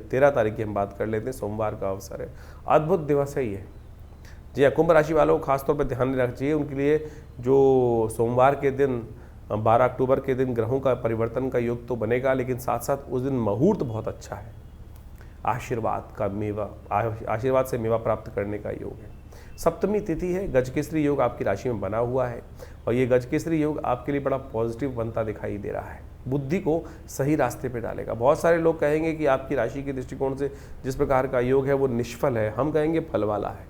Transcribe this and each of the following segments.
13 तारीख की हम बात कर लेते हैं, सोमवार का अवसर है, अद्भुत दिवस है ये। जी हाँ, कुंभ राशि वालों को खासतौर पर ध्यान रखना चाहिए, उनके लिए जो सोमवार के दिन 12 अक्टूबर के दिन ग्रहों का परिवर्तन का योग तो बनेगा, लेकिन साथ साथ उस दिन मुहूर्त बहुत अच्छा है, आशीर्वाद का मेवा, आशीर्वाद से मेवा प्राप्त करने का योग है। सप्तमी तिथि है, गजकेसरी योग आपकी राशि में बना हुआ है और ये गजकेसरी योग आपके लिए बड़ा पॉजिटिव बनता दिखाई दे रहा है, बुद्धि को सही रास्ते पे डालेगा। बहुत सारे लोग कहेंगे कि आपकी राशि के दृष्टिकोण से जिस प्रकार का योग है वो निष्फल है, हम कहेंगे फल वाला है,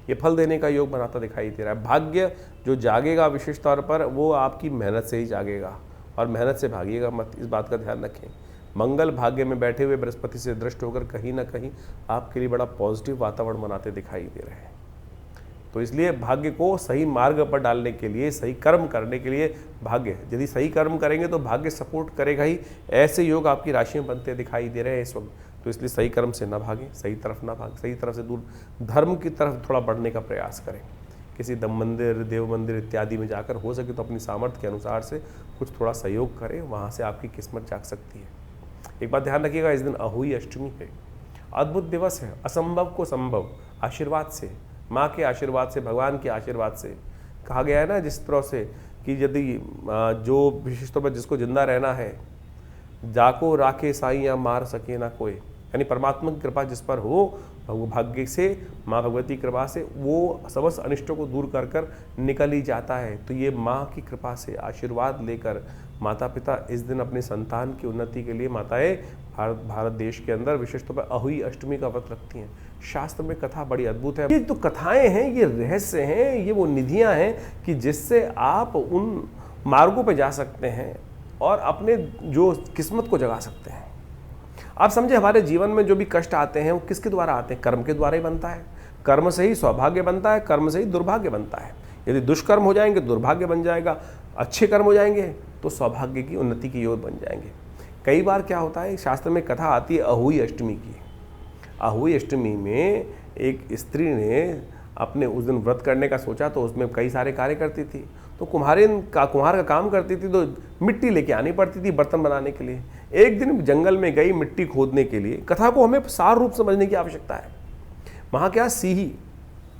ये फल देने का योग बनाता दिखाई दे रहा है। भाग्य जो जागेगा विशेष तौर पर वो आपकी मेहनत से ही जागेगा और मेहनत से भागिएगा मत, इस बात का ध्यान रखें। मंगल भाग्य में बैठे हुए बृहस्पति से दृष्ट होकर कहीं ना कहीं आपके लिए बड़ा पॉजिटिव वातावरण बनाते दिखाई दे रहे हैं। तो इसलिए भाग्य को सही मार्ग पर डालने के लिए, सही कर्म करने के लिए, भाग्य यदि सही कर्म करेंगे तो भाग्य सपोर्ट करेगा ही, ऐसे योग आपकी राशि में बनते दिखाई दे रहे हैं इस वक्त। तो इसलिए सही कर्म से ना भागें, सही तरफ ना भागें, सही तरफ से दूर धर्म की तरफ थोड़ा बढ़ने का प्रयास करें। किसी दम मंदिर, देव मंदिर इत्यादि में जाकर हो सके तो अपनी सामर्थ्य के अनुसार से कुछ थोड़ा सहयोग करें, वहाँ से आपकी किस्मत जाग सकती है। एक बात ध्यान रखिएगा, इस दिन अहोई अष्टमी है, अद्भुत दिवस है, असंभव को संभव आशीर्वाद से, माँ के आशीर्वाद से, भगवान के आशीर्वाद से। कहा गया है ना जिस तरह से कि यदि जो विशेष तौर पर जिसको जिंदा रहना है, जाको राखे साईं मार सके ना कोई, यानी परमात्मा की कृपा जिस पर हो, वो भाग्य से, माँ भगवती कृपा से वो समस्त अनिष्टों को दूर कर कर निकल ही जाता है। तो ये माँ की कृपा से आशीर्वाद लेकर माता पिता इस दिन अपने संतान की उन्नति के लिए, माताएं भारत देश के अंदर विशेष तौर पर अहोई अष्टमी का व्रत रखती हैं। शास्त्र में कथा बड़ी अद्भुत है। ये तो कथाएं हैं, ये रहस्य हैं, ये वो निधियां हैं कि जिससे आप उन मार्गों पर जा सकते हैं और अपने जो किस्मत को जगा सकते हैं। आप समझे, हमारे जीवन में जो भी कष्ट आते हैं वो किसके द्वारा आते हैं? कर्म के द्वारा ही बनता है। कर्म से ही सौभाग्य बनता है, कर्म से ही दुर्भाग्य बनता है। यदि दुष्कर्म हो जाएंगे दुर्भाग्य बन जाएगा, अच्छे कर्म हो जाएंगे तो सौभाग्य की, उन्नति की योग बन जाएंगे। कई बार क्या होता है, शास्त्र में कथा आती है अहोई अष्टमी की। अहोई अष्टमी में एक स्त्री ने अपने उस दिन व्रत करने का सोचा तो उसमें कई सारे कार्य करती थी। तो कुम्हार का काम करती थी तो मिट्टी लेके आनी पड़ती थी बर्तन बनाने के लिए। एक दिन जंगल में गई मिट्टी खोदने के लिए। कथा को हमें सार रूप समझने की आवश्यकता है। वहाँ क्या, सीही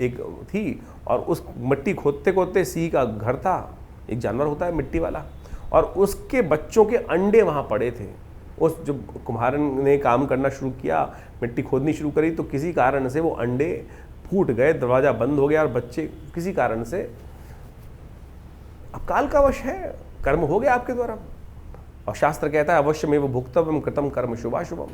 एक थी और उस मिट्टी खोदते खोदते सिंह का घर था, एक जानवर होता है मिट्टी वाला, और उसके बच्चों के अंडे वहाँ पड़े थे। उस जो कुम्हार ने काम करना शुरू किया, मिट्टी खोदनी शुरू करी, तो किसी कारण से वो अंडे फूट गए, दरवाज़ा बंद हो गया और बच्चे किसी कारण से, अब काल का वश है, कर्म हो गया आपके द्वारा। और शास्त्र कहता है अवश्य में वो भुक्तव्यम कृतम कर्म शुभाशुभम।